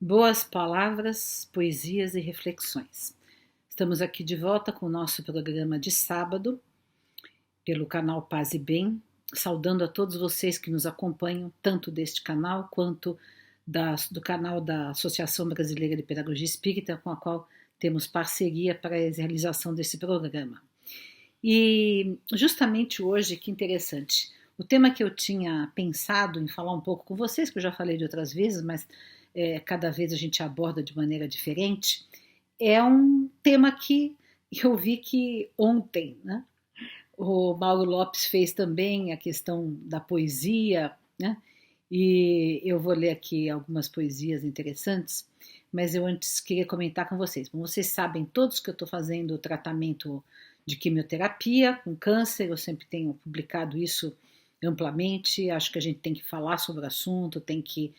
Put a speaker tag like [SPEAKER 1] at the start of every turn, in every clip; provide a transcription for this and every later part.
[SPEAKER 1] Boas palavras, poesias e reflexões. Estamos aqui de volta com o nosso programa de sábado, pelo canal Paz e Bem, saudando a todos vocês que nos acompanham, tanto deste canal quanto do canal da Associação Brasileira de Pedagogia Espírita, com a qual temos parceria para a realização desse programa. E justamente hoje, que interessante, o tema que eu tinha pensado em falar um pouco com vocês, que eu já falei de outras vezes, mas cada vez a gente aborda de maneira diferente, é um tema que eu vi que ontem, né, o Mauro Lopes fez também a questão da poesia, né, e eu vou ler aqui algumas poesias interessantes, mas eu antes queria comentar com vocês. Bom, vocês sabem todos que eu estou fazendo o tratamento de quimioterapia com câncer, eu sempre tenho publicado isso amplamente, acho que a gente tem que falar sobre o assunto, tem que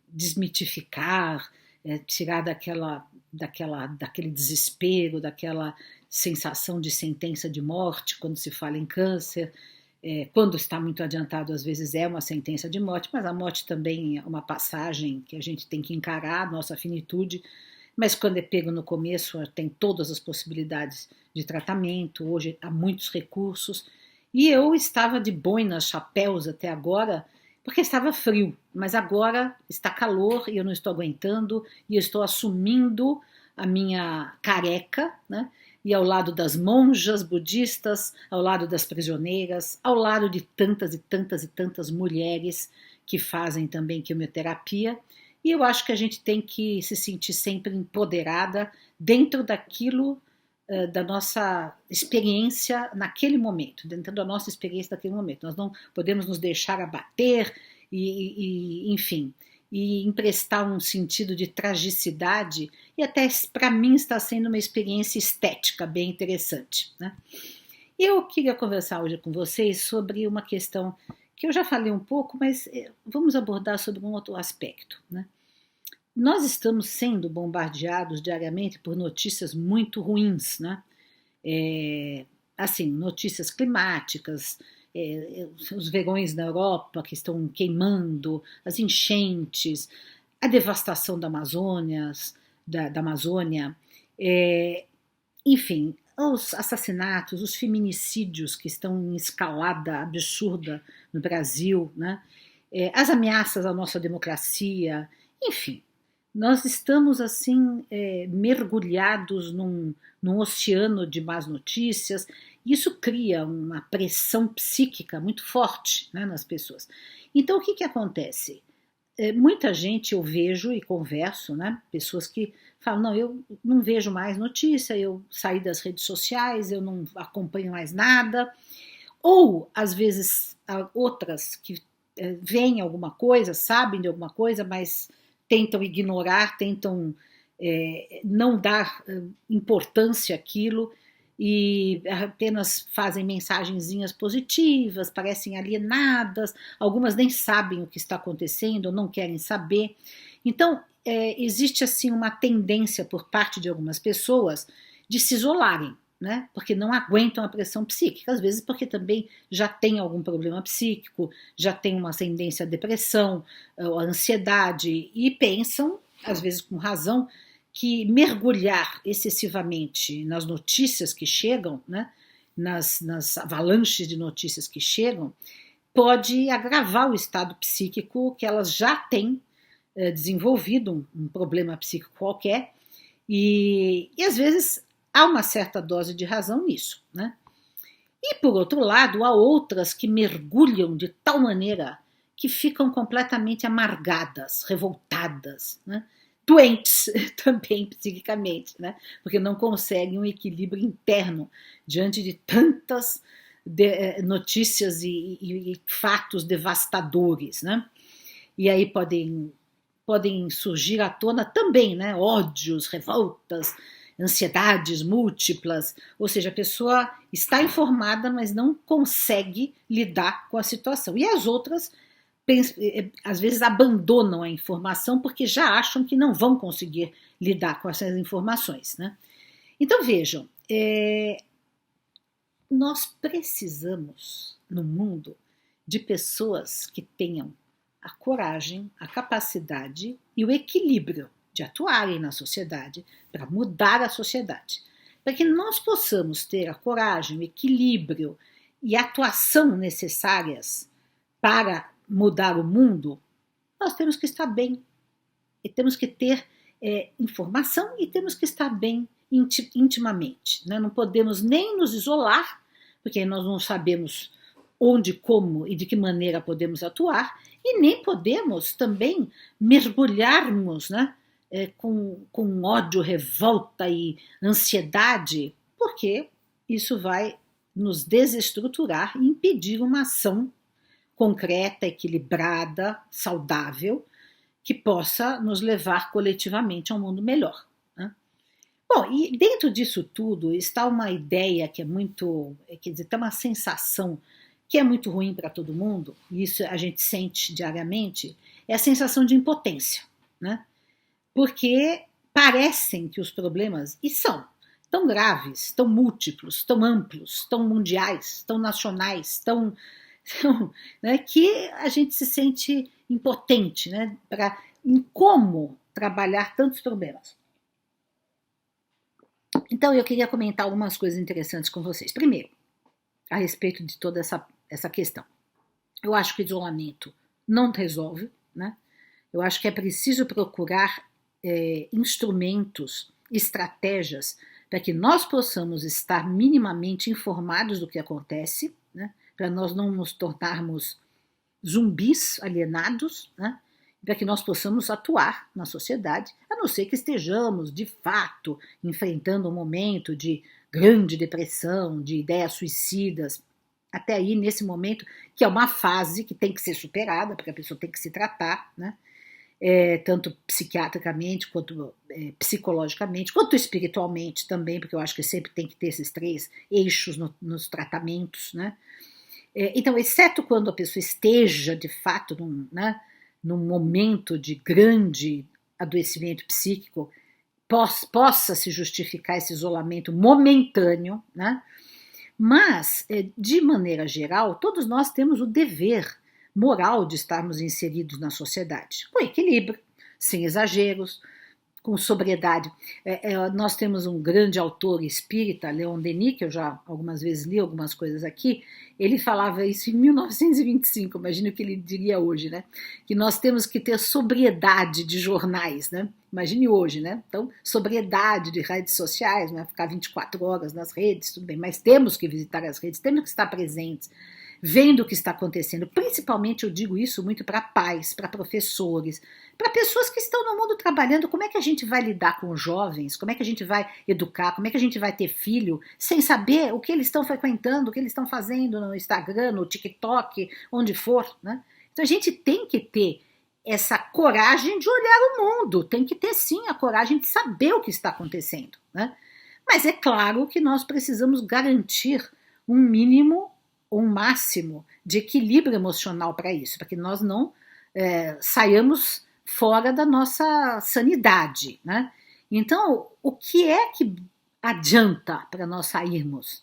[SPEAKER 1] desmitificar, tirar daquele desespero, daquela sensação de sentença de morte quando se fala em câncer. Quando está muito adiantado, às vezes é uma sentença de morte, mas a morte também é uma passagem que a gente tem que encarar, nossa finitude, mas quando é pego no começo, tem todas as possibilidades de tratamento, hoje há muitos recursos, e eu estava de boinas, chapéus até agora, porque estava frio, mas agora está calor e eu não estou aguentando e eu estou assumindo a minha careca, né? E ao lado das monjas budistas, ao lado das prisioneiras, ao lado de tantas e tantas e tantas mulheres que fazem também quimioterapia. E eu acho que a gente tem que se sentir sempre empoderada dentro daquilo da nossa experiência naquele momento, dentro da nossa experiência naquele momento. Nós não podemos nos deixar abater enfim, e emprestar um sentido de tragicidade, e até para mim está sendo uma experiência estética bem interessante, né? Eu queria conversar hoje com vocês sobre uma questão que eu já falei um pouco, mas vamos abordar sobre um outro aspecto, né? Nós estamos sendo bombardeados diariamente por notícias muito ruins, né? Assim, notícias climáticas, os verões na Europa que estão queimando, as enchentes, a devastação da Amazônia, da Amazônia, enfim, os assassinatos, os feminicídios que estão em escalada absurda no Brasil, né? As ameaças à nossa democracia, enfim. Nós estamos assim mergulhados num oceano de más notícias. Isso cria uma pressão psíquica muito forte, né, nas pessoas. Então o que acontece? Muita gente eu vejo e converso, né, pessoas que falam, não, eu não vejo mais notícia, eu saí das redes sociais, eu não acompanho mais nada. Ou às vezes outras que veem alguma coisa, sabem de alguma coisa, mas tentam ignorar, tentam não dar importância àquilo e apenas fazem mensagenzinhas positivas, parecem alienadas, algumas nem sabem o que está acontecendo, ou não querem saber. Então, existe assim uma tendência por parte de algumas pessoas de se isolarem, né? Porque não aguentam a pressão psíquica, às vezes porque também já tem algum problema psíquico, já tem uma tendência à depressão, à ansiedade, e pensam, às vezes com razão, que mergulhar excessivamente nas notícias que chegam, né, nas avalanches de notícias que chegam, pode agravar o estado psíquico que elas já têm desenvolvido, um problema psíquico qualquer, e às vezes há uma certa dose de razão nisso, né? E por outro lado, há outras que mergulham de tal maneira que ficam completamente amargadas, revoltadas, né? Doentes também psiquicamente, né? Porque não conseguem um equilíbrio interno diante de tantas notícias e fatos devastadores, né? E aí podem surgir à tona também, né? Ódios, revoltas, ansiedades múltiplas, ou seja, a pessoa está informada, mas não consegue lidar com a situação. E as outras, às vezes, abandonam a informação porque já acham que não vão conseguir lidar com essas informações, né? Então, vejam, nós precisamos, no mundo, de pessoas que tenham a coragem, a capacidade e o equilíbrio de atuarem na sociedade para mudar a sociedade. Para que nós possamos ter a coragem, o equilíbrio e a atuação necessárias para mudar o mundo, nós temos que estar bem. E temos que ter informação e temos que estar bem intimamente. Né? Não podemos nem nos isolar, porque nós não sabemos onde, como e de que maneira podemos atuar, e nem podemos também mergulharmos, né, com ódio, revolta e ansiedade, porque isso vai nos desestruturar e impedir uma ação concreta, equilibrada, saudável, que possa nos levar coletivamente a um mundo melhor. Né? Bom, e dentro disso tudo está uma ideia que é muito, quer dizer, tem uma sensação que é muito ruim para todo mundo, e isso a gente sente diariamente, é a sensação de impotência, né? Porque parecem que os problemas, e são, tão graves, tão múltiplos, tão amplos, tão mundiais, tão nacionais, né, que a gente se sente impotente, né, em como trabalhar tantos problemas. Então eu queria comentar algumas coisas interessantes com vocês. Primeiro, a respeito de toda essa questão. Eu acho que o isolamento não resolve, né? Eu acho que é preciso procurar instrumentos, estratégias, para que nós possamos estar minimamente informados do que acontece, né? Para nós não nos tornarmos zumbis alienados, né? Para que nós possamos atuar na sociedade, a não ser que estejamos, de fato, enfrentando um momento de grande depressão, de ideias suicidas, até aí, nesse momento, que é uma fase que tem que ser superada, porque a pessoa tem que se tratar, né? Tanto psiquiatricamente, quanto psicologicamente, quanto espiritualmente também, porque eu acho que sempre tem que ter esses três eixos nos tratamentos, né? Então, exceto quando a pessoa esteja, de fato, num momento de grande adoecimento psíquico, possa se justificar esse isolamento momentâneo, né? Mas, de maneira geral, todos nós temos o dever moral de estarmos inseridos na sociedade, com equilíbrio, sem exageros, com sobriedade. Nós temos um grande autor espírita, Leon Denis, que eu já algumas vezes li algumas coisas aqui, ele falava isso em 1925, imagina o que ele diria hoje, né? Que nós temos que ter sobriedade de jornais, né? Imagine hoje, né? Então, sobriedade de redes sociais, não é ficar 24 horas nas redes, tudo bem, mas temos que visitar as redes, temos que estar presentes, vendo o que está acontecendo. Principalmente eu digo isso muito para pais, para professores, para pessoas que estão no mundo trabalhando. Como é que a gente vai lidar com os jovens? Como é que a gente vai educar? Como é que a gente vai ter filho sem saber o que eles estão frequentando, o que eles estão fazendo no Instagram, no TikTok, onde for, né? Então a gente tem que ter essa coragem de olhar o mundo, tem que ter sim a coragem de saber o que está acontecendo, né? Mas é claro que nós precisamos garantir um mínimo, um máximo de equilíbrio emocional para isso, para que nós não saiamos fora da nossa sanidade, né? Então, o que é que adianta para nós sairmos,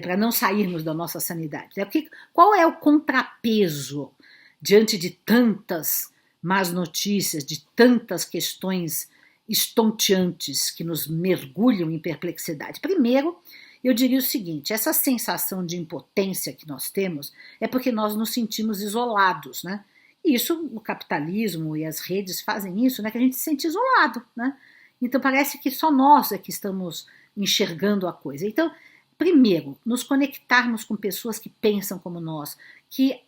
[SPEAKER 1] para não sairmos da nossa sanidade? Porque qual é o contrapeso diante de tantas más notícias, de tantas questões estonteantes que nos mergulham em perplexidade? Primeiro, eu diria o seguinte, essa sensação de impotência que nós temos é porque nós nos sentimos isolados, né? E isso, o capitalismo e as redes fazem isso, né? Que a gente se sente isolado, né? Então parece que só nós é que estamos enxergando a coisa. Então, primeiro, nos conectarmos com pessoas que pensam como nós, que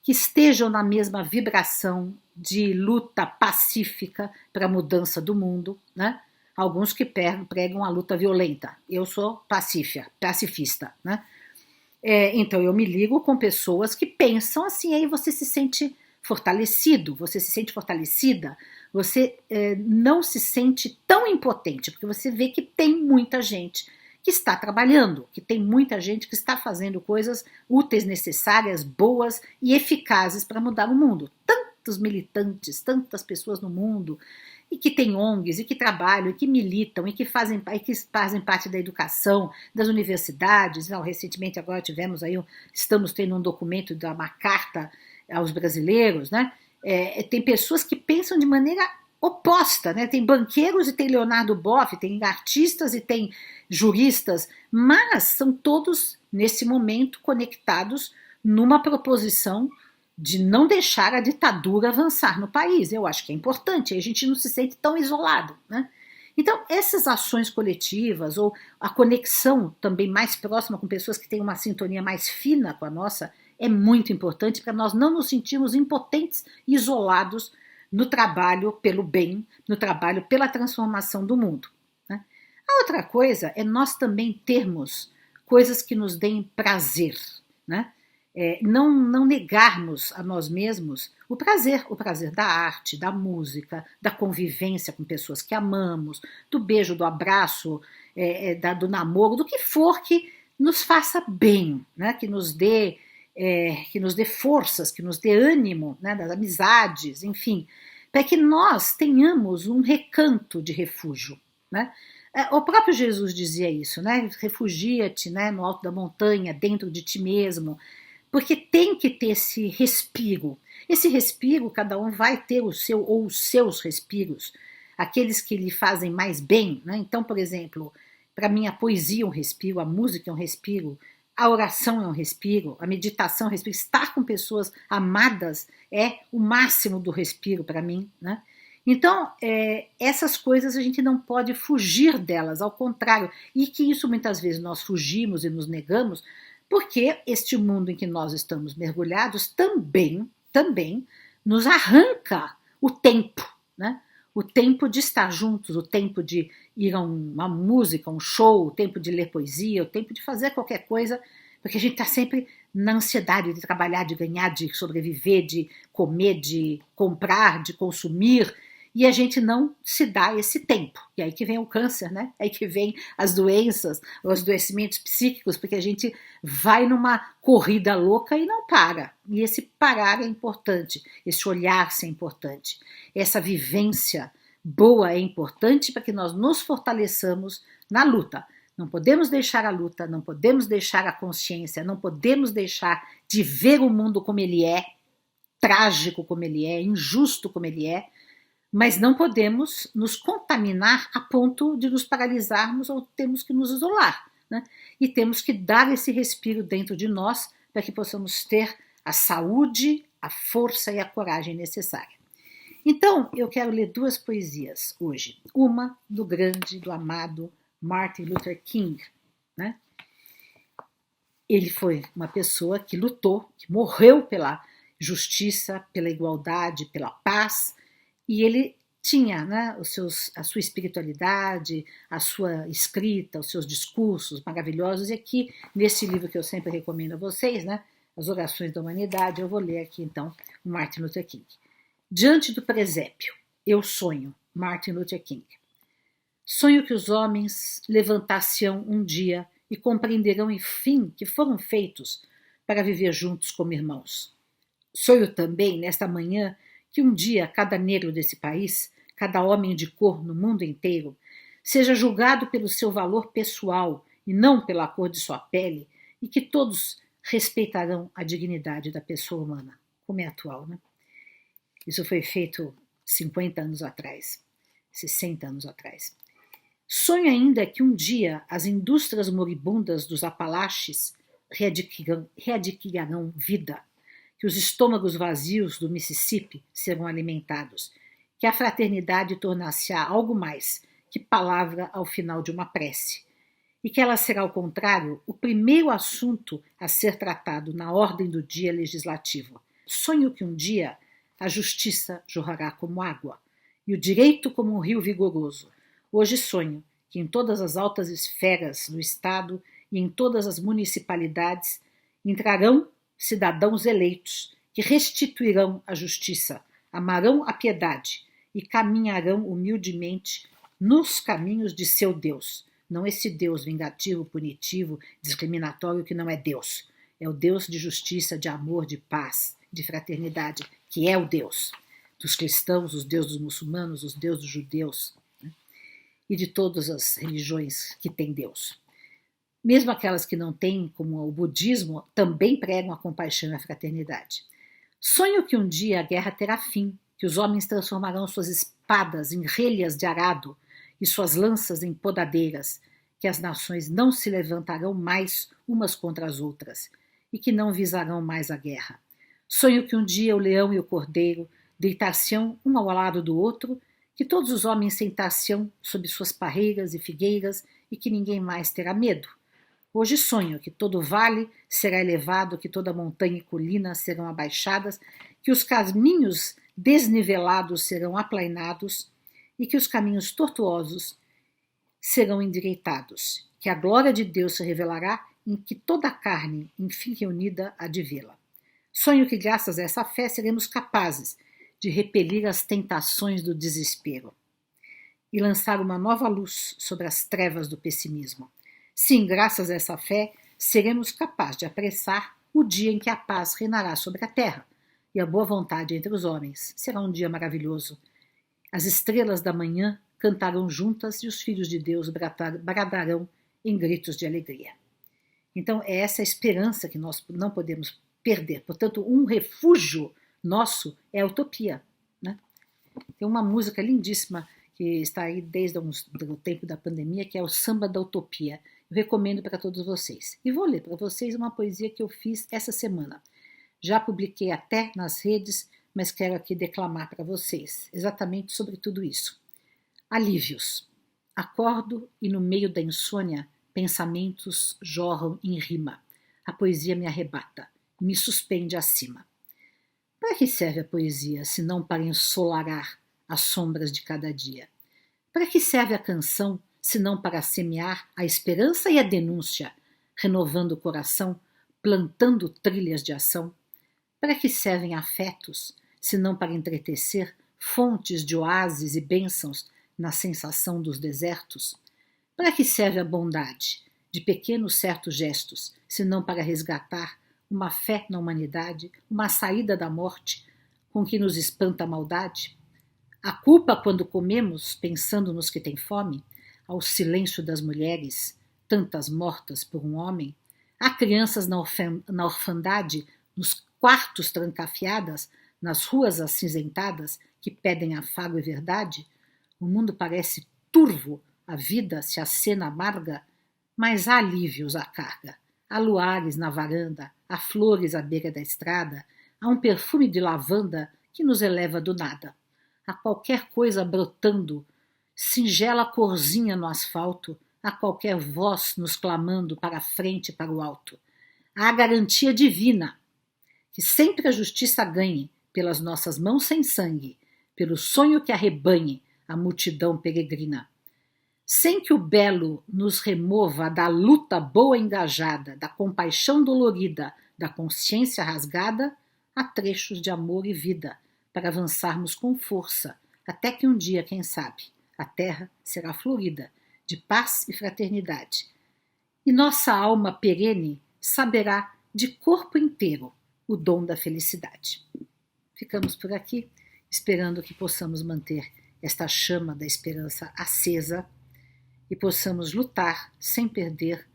[SPEAKER 1] estejam na mesma vibração de luta pacífica para a mudança do mundo, né? Alguns que pregam a luta violenta. Eu sou pacifista, né? Então eu me ligo com pessoas que pensam assim, aí você se sente fortalecido, você se sente fortalecida, você não se sente tão impotente, porque você vê que tem muita gente que está trabalhando, que tem muita gente que está fazendo coisas úteis, necessárias, boas e eficazes para mudar o mundo. Tantos militantes, tantas pessoas no mundo, e que têm ONGs, e que trabalham, e que militam, e que fazem parte da educação, das universidades. Não, recentemente agora estamos tendo um documento, uma carta aos brasileiros, né? Tem pessoas que pensam de maneira oposta, né? Tem banqueiros e tem Leonardo Boff, tem artistas e tem juristas, mas são todos, nesse momento, conectados numa proposição de não deixar a ditadura avançar no país. Eu acho que é importante, a gente não se sente tão isolado, né? Então, essas ações coletivas, ou a conexão também mais próxima com pessoas que têm uma sintonia mais fina com a nossa, é muito importante para nós não nos sentirmos impotentes e isolados no trabalho pelo bem, no trabalho pela transformação do mundo, né? A outra coisa é nós também termos coisas que nos deem prazer, né? Não negarmos a nós mesmos o prazer da arte, da música, da convivência com pessoas que amamos, do beijo, do abraço, do namoro, do que for que nos faça bem, né? Que nos dê forças, que nos dê ânimo, né? Das amizades, enfim, para que nós tenhamos um recanto de refúgio, né? O próprio Jesus dizia isso, né? Refugia-te, né, no alto da montanha, dentro de ti mesmo, porque tem que ter esse respiro. Esse respiro, cada um vai ter o seu ou os seus respiros, aqueles que lhe fazem mais bem, né? Então, por exemplo, para mim a poesia é um respiro, a música é um respiro, a oração é um respiro, a meditação é um respiro, estar com pessoas amadas é o máximo do respiro para mim, né? Então, essas coisas a gente não pode fugir delas, ao contrário, e que isso muitas vezes nós fugimos e nos negamos, porque este mundo em que nós estamos mergulhados também nos arranca o tempo, né? O tempo de estar juntos, o tempo de ir a uma música, um show, o tempo de ler poesia, o tempo de fazer qualquer coisa, porque a gente está sempre na ansiedade de trabalhar, de ganhar, de sobreviver, de comer, de comprar, de consumir, e a gente não se dá esse tempo. E aí que vem o câncer, né? Aí que vem as doenças, os adoecimentos psíquicos, porque a gente vai numa corrida louca e não para. E esse parar é importante, esse olhar-se é importante, essa vivência boa é importante para que nós nos fortaleçamos na luta. Não podemos deixar a luta, não podemos deixar a consciência, não podemos deixar de ver o mundo como ele é, trágico como ele é, injusto como ele é, mas não podemos nos contaminar a ponto de nos paralisarmos ou temos que nos isolar, né? E temos que dar esse respiro dentro de nós para que possamos ter a saúde, a força e a coragem necessária. Então, eu quero ler duas poesias hoje. Uma do grande, do amado Martin Luther King, né? Ele foi uma pessoa que lutou, que morreu pela justiça, pela igualdade, pela paz, e ele tinha, né, a sua espiritualidade, a sua escrita, os seus discursos maravilhosos, e aqui, nesse livro que eu sempre recomendo a vocês, né, As Orações da Humanidade, eu vou ler aqui, então, o Martin Luther King. Diante do presépio, eu sonho, Martin Luther King. Sonho que os homens levantar-se-ão um dia e compreenderão, enfim, que foram feitos para viver juntos como irmãos. Sonho também, nesta manhã, que um dia cada negro desse país, cada homem de cor no mundo inteiro, seja julgado pelo seu valor pessoal e não pela cor de sua pele, e que todos respeitarão a dignidade da pessoa humana, como é atual, né? Isso foi feito 50 anos atrás, 60 anos atrás. Sonho ainda que um dia as indústrias moribundas dos Apalaches readquirirão vida, que os estômagos vazios do Mississippi serão alimentados, que a fraternidade tornar-se-á algo mais que palavra ao final de uma prece, e que ela será, ao contrário, o primeiro assunto a ser tratado na ordem do dia legislativo. Sonho que um dia a justiça jorrará como água, e o direito como um rio vigoroso. Hoje sonho que em todas as altas esferas do Estado e em todas as municipalidades entrarão cidadãos eleitos que restituirão a justiça, amarão a piedade e caminharão humildemente nos caminhos de seu Deus. Não esse Deus vingativo, punitivo, discriminatório que não é Deus. É o Deus de justiça, de amor, de paz, de fraternidade, que é o Deus dos cristãos, os deuses dos muçulmanos, os deuses dos judeus, né? E de todas as religiões que têm Deus. Mesmo aquelas que não têm, como o budismo, também pregam a compaixão e a fraternidade. Sonho que um dia a guerra terá fim, que os homens transformarão suas espadas em relhas de arado e suas lanças em podadeiras, que as nações não se levantarão mais umas contra as outras e que não visarão mais a guerra. Sonho que um dia o leão e o cordeiro deitar-se-ão um ao lado do outro, que todos os homens sentar-se-ão sob suas parreiras e figueiras e que ninguém mais terá medo. Hoje sonho que todo vale será elevado, que toda montanha e colina serão abaixadas, que os caminhos desnivelados serão aplainados e que os caminhos tortuosos serão endireitados, que a glória de Deus se revelará em que toda a carne, enfim reunida, há de vê-la. Sonho que, graças a essa fé, seremos capazes de repelir as tentações do desespero e lançar uma nova luz sobre as trevas do pessimismo. Sim, graças a essa fé, seremos capazes de apressar o dia em que a paz reinará sobre a terra e a boa vontade entre os homens. Será um dia maravilhoso. As estrelas da manhã cantarão juntas e os filhos de Deus bradarão em gritos de alegria. Então, é essa esperança que nós não podemos perder. Portanto, um refúgio nosso é a utopia. Né? Tem uma música lindíssima que está aí desde o tempo da pandemia, que é o Samba da Utopia. Eu recomendo para todos vocês. E vou ler para vocês uma poesia que eu fiz essa semana. Já publiquei até nas redes, mas quero aqui declamar para vocês exatamente sobre tudo isso. Alívios. Acordo e no meio da insônia pensamentos jorram em rima. A poesia me arrebata, me suspende acima. Para que serve a poesia, se não para ensolarar as sombras de cada dia? Para que serve a canção, se não para semear a esperança e a denúncia, renovando o coração, plantando trilhas de ação? Para que servem afetos, se não para entretecer fontes de oásis e bênçãos na sensação dos desertos? Para que serve a bondade, de pequenos certos gestos, se não para resgatar uma fé na humanidade, uma saída da morte, com que nos espanta a maldade? A culpa quando comemos, pensando nos que têm fome, ao silêncio das mulheres, tantas mortas por um homem, há crianças na orfandade, nos quartos trancafiadas, nas ruas acinzentadas, que pedem afago e verdade? O mundo parece turvo, a vida se acena amarga, mas há alívios à carga. Há luares na varanda, há flores à beira da estrada, há um perfume de lavanda que nos eleva do nada. Há qualquer coisa brotando, singela corzinha no asfalto, há qualquer voz nos clamando para a frente e para o alto. Há a garantia divina, que sempre a justiça ganhe, pelas nossas mãos sem sangue, pelo sonho que arrebanhe a multidão peregrina. Sem que o belo nos remova da luta boa engajada, da compaixão dolorida, da consciência rasgada, há trechos de amor e vida, para avançarmos com força, até que um dia, quem sabe, a terra será florida, de paz e fraternidade. E nossa alma perene saberá de corpo inteiro o dom da felicidade. Ficamos por aqui, esperando que possamos manter esta chama da esperança acesa e possamos lutar sem perder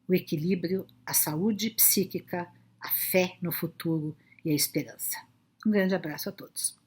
[SPEAKER 1] o equilíbrio, a saúde psíquica, a fé no futuro e a esperança. Um grande abraço a todos.